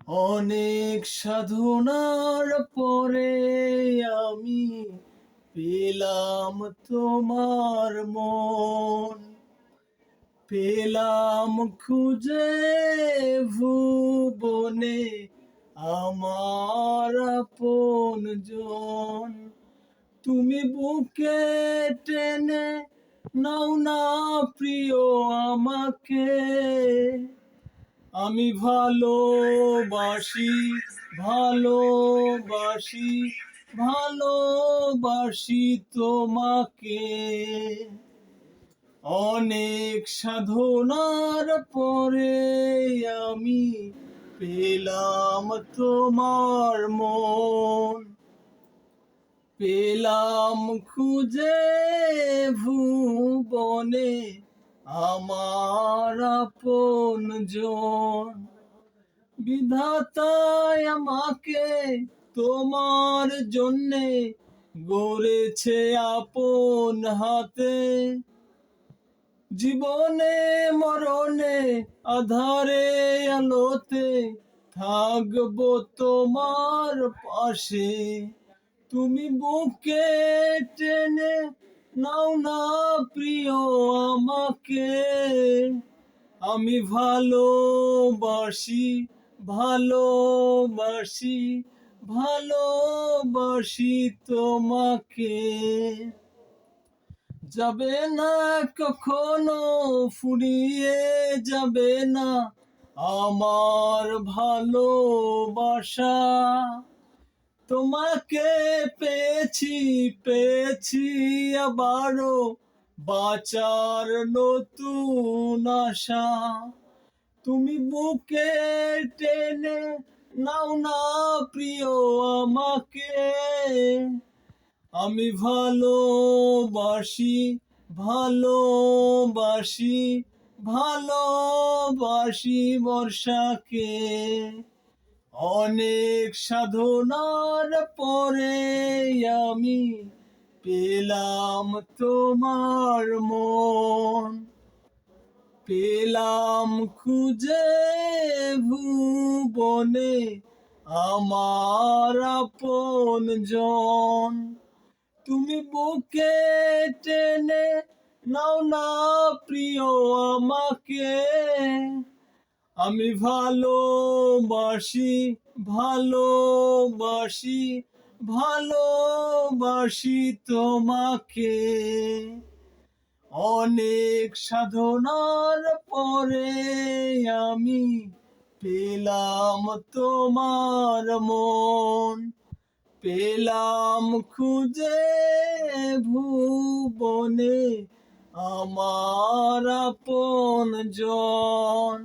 অনেক সাধনার পরে আমি পেলাম তোমার মন, পেলাম খুঁজে ভুবনে আমার আপনজন। তুমি বুকে টেনে নাও না প্রিয় আমাকে, আমি ভালোবাসি, ভালোবাসি, ভালোবাসি তোমাকে। অনেক সাধনার পরে আমি পেলাম তোমার মন, পেলাম খুঁজে ভুবনে আমার আপনজন। বিধাতায় আমাকে তোমার জন্যে গড়েছে আপন হাতে, জীবনে মরণে আধারে আলোতে থাকবো তোমার পাশে। তুমি বুকে টেনে নাও না প্রিয় আমাকে, আমি ভালোবাসি, ভালোবাসি, ভালোবাসি তোমাকে। যাবে না কখনো ফুরিয়ে যাবে না আমার ভালোবাসা, তোমাকে পেয়েছি, পেয়েছি আবারও বাঁচার নতুন আশা। তুমি বুকে টেনে নাও না প্রিয় আমাকে, আমি ভালোবাসি, ভালোবাসি, ভালোবাসি বর্ষাকে। অনেক সাধনার পরে আমি পেলাম তোমার মন, পেলাম খুঁজে ভুবনে আমার আপনজন। তুমি বুকে টেনে নাও না প্রিয় আমাকে, আমি ভালোবাসি, ভালোবাসি, ভালোবাসি তোমাকে। অনেক সাধনার পরে আমি পেলাম তোমার মন, পেলাম খুঁজে ভুবনে আমার আপনজন।